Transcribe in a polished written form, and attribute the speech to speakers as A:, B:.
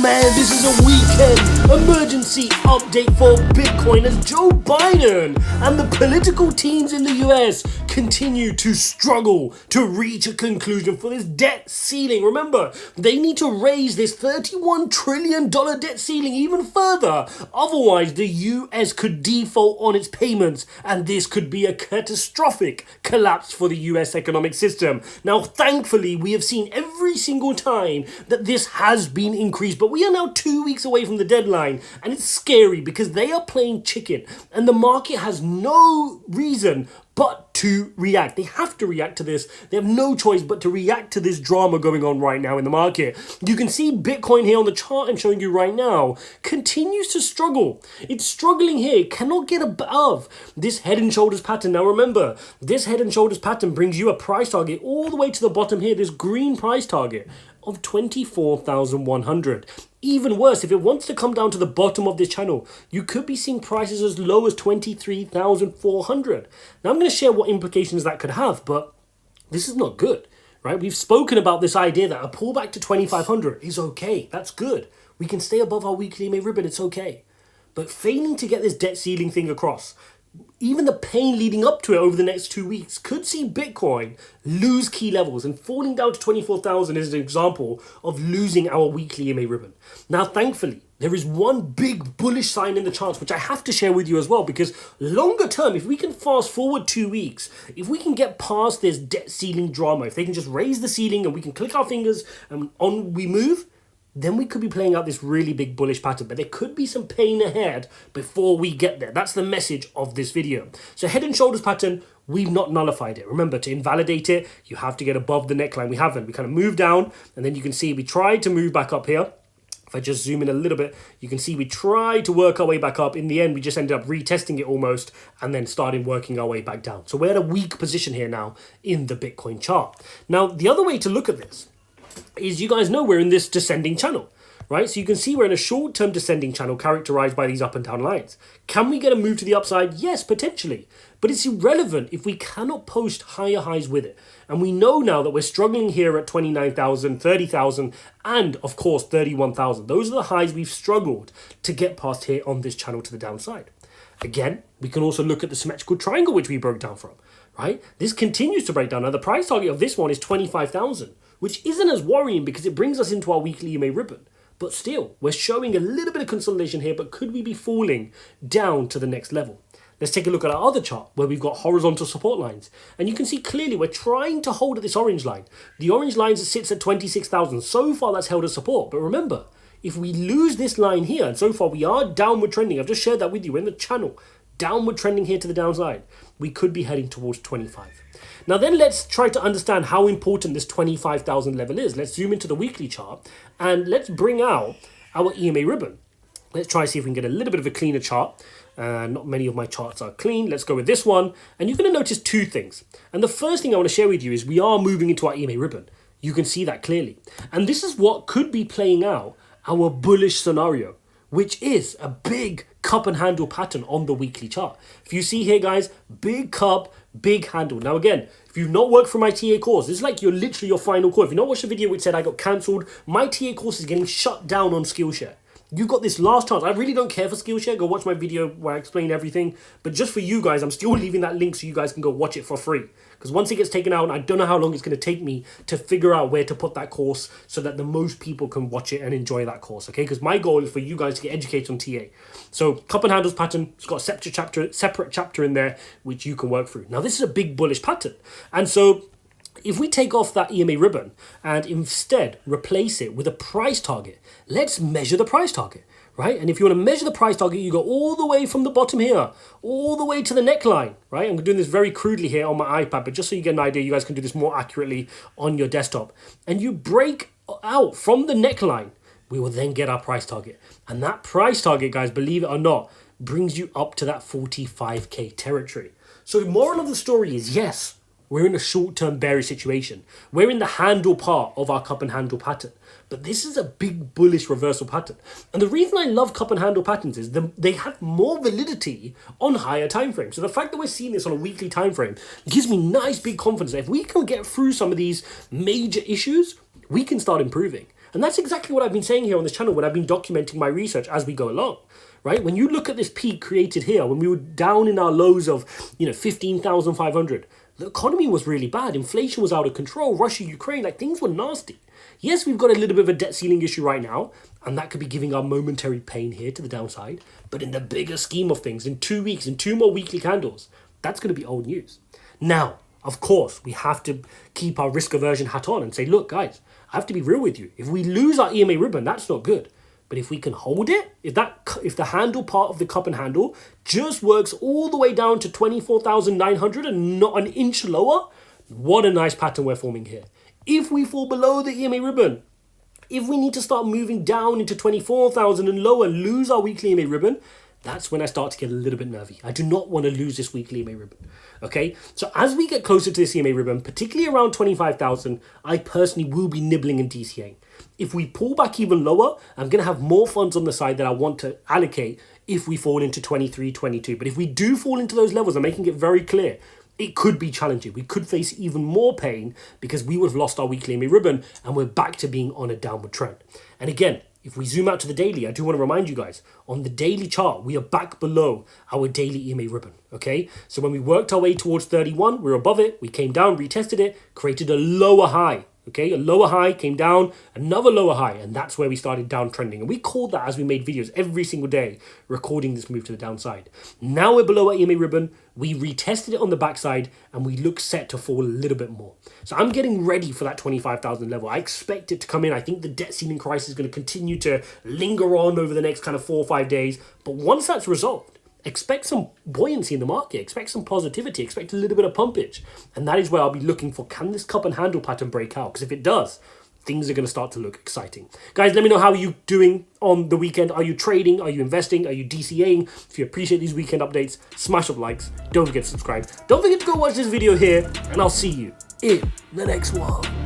A: man, this is a weekend emergency update for Bitcoin as Joe Biden and the political teams in the US continue to struggle to reach a conclusion for this debt ceiling. Remember, they need to raise this $31 trillion debt ceiling even further. Otherwise, the US could default on its payments and this could be a catastrophic collapse for the US economic system. Now, thankfully, we have seen every single time that this has been increased, but we are now 2 weeks away from the deadline, and it's scary because they are playing chicken and the market has no reason but to react. They have to react to this. They have no choice but to react to this drama going on right now in the market. You can see Bitcoin here on the chart I'm showing you right now continues to struggle. It's struggling here. It cannot get above this head and shoulders pattern. Now remember, this head and shoulders pattern brings you a price target all the way to the bottom here, this green price target of 24,100. Even worse, if it wants to come down to the bottom of this channel, you could be seeing prices as low as 23,400. Now I'm going to share what implications that could have, but this is not good, right? We've spoken about this idea that a pullback to 2,500 is okay. That's good. We can stay above our weekly EMA ribbon. It's okay. But failing to get this debt ceiling thing across, even the pain leading up to it over the next 2 weeks could see Bitcoin lose key levels, and falling down to 24,000 is an example of losing our weekly EMA ribbon. Now, thankfully, there is one big bullish sign in the charts, which I have to share with you as well, because longer term, if we can fast forward 2 weeks, if we can get past this debt ceiling drama, if they can just raise the ceiling and we can click our fingers and on we move, then we could be playing out this really big bullish pattern. But there could be some pain ahead before we get there. That's the message of this video. So head and shoulders pattern, we've not nullified it. Remember, to invalidate it, you have to get above the neckline. We haven't. We kind of moved down, and then you can see we tried to move back up here. If I just zoom in a little bit, you can see we tried to work our way back up. In the end, we just ended up retesting it almost and then starting working our way back down. So we're at a weak position here now in the Bitcoin chart. Now, the other way to look at this is, you guys know we're in this descending channel, right? So you can see we're in a short-term descending channel characterized by these up and down lines. Can we get a move to the upside? Yes, potentially. But it's irrelevant if we cannot post higher highs with it. And we know now that we're struggling here at 29,000, 30,000, and of course 31,000. Those are the highs we've struggled to get past here on this channel to the downside. Again, we can also look at the symmetrical triangle which we broke down from, right? This continues to break down. Now the price target of this one is 25,000, which isn't as worrying because it brings us into our weekly EMA ribbon. But still, we're showing a little bit of consolidation here, but could we be falling down to the next level? Let's take a look at our other chart where we've got horizontal support lines. And you can see clearly we're trying to hold at this orange line. The orange line sits at 26,000. So far that's held as support. But remember, if we lose this line here, and so far we are downward trending, I've just shared that with you in the channel, downward trending here to the downside, we could be heading towards 25. Now then, let's try to understand how important this 25,000 level is. Let's zoom into the weekly chart and let's bring out our EMA ribbon. Let's try to see if we can get a little bit of a cleaner chart. Not many of my charts are clean. Let's go with this one. And you're going to notice two things. And the first thing I want to share with you is we are moving into our EMA ribbon. You can see that clearly. And this is what could be playing out our bullish scenario, which is a big cup and handle pattern on the weekly chart. If you see here, guys, big cup, big handle. Now, again, if you've not worked for my TA course, this is like literally your final course. If you've not watched the video which said I got cancelled, my TA course is getting shut down on Skillshare. You've got this last chance. I really don't care for Skillshare. Go watch my video where I explain everything. But just for you guys, I'm still leaving that link so you guys can go watch it for free. Because once it gets taken out, I don't know how long it's going to take me to figure out where to put that course so that the most people can watch it and enjoy that course, okay? Because my goal is for you guys to get educated on TA. So cup and handles pattern, it's got a separate chapter in there which you can work through. Now, this is a big bullish pattern. And so if we take off that EMA ribbon and instead replace it with a price target, let's measure the price target, right? And if you want to measure the price target, you go all the way from the bottom here, all the way to the neckline, right? I'm doing this very crudely here on my iPad, but just so you get an idea, you guys can do this more accurately on your desktop. And you break out from the neckline, we will then get our price target. And that price target, guys, believe it or not, brings you up to that 45K territory. So the moral of the story is, yes, we're in a short-term bearish situation. We're in the handle part of our cup and handle pattern. But this is a big bullish reversal pattern. And the reason I love cup and handle patterns is they have more validity on higher time frames. So the fact that we're seeing this on a weekly time frame gives me nice big confidence that if we can get through some of these major issues, we can start improving. And that's exactly what I've been saying here on this channel when I've been documenting my research as we go along, right? When you look at this peak created here, when we were down in our lows of, 15,500, the economy was really bad. Inflation was out of control. Russia, Ukraine, like things were nasty. Yes, we've got a little bit of a debt ceiling issue right now, and that could be giving our momentary pain here to the downside. But in the bigger scheme of things, in 2 weeks, in 2 more weekly candles, that's going to be old news. Now, of course, we have to keep our risk aversion hat on and say, look, guys, I have to be real with you. If we lose our EMA ribbon, that's not good. But if we can hold it, if the handle part of the cup and handle just works all the way down to 24,900 and not an inch lower, what a nice pattern we're forming here. If we fall below the EMA ribbon, if we need to start moving down into 24,000 and lower, lose our weekly EMA ribbon, that's when I start to get a little bit nervy. I do not want to lose this weekly EMA ribbon. Okay, so as we get closer to this EMA ribbon, particularly around 25,000, I personally will be nibbling and DCAing. If we pull back even lower, I'm going to have more funds on the side that I want to allocate if we fall into 23, 22. But if we do fall into those levels, I'm making it very clear, it could be challenging. We could face even more pain because we would have lost our weekly EMA ribbon and we're back to being on a downward trend. And again, if we zoom out to the daily, I do want to remind you guys, on the daily chart, we are back below our daily EMA ribbon, okay? So when we worked our way towards 31, we were above it, we came down, retested it, created a lower high, okay? A lower high, came down, another lower high, and that's where we started downtrending. And we called that as we made videos every single day, recording this move to the downside. Now we're below our EMA ribbon, we retested it on the backside, and we look set to fall a little bit more. So I'm getting ready for that 25,000 level. I expect it to come in. I think the debt ceiling crisis is going to continue to linger on over the next kind of 4 or 5 days. But once that's resolved, expect some buoyancy in the market, expect some positivity, expect a little bit of pumpage. And that is where I'll be looking for, can this cup and handle pattern break out? Because if it does, things are going to start to look exciting. Guys, let me know how you're doing on the weekend. Are you trading? Are you investing? Are you DCAing? If you appreciate these weekend updates, smash up likes. Don't forget to subscribe. Don't forget to go watch this video here, and I'll see you in the next one.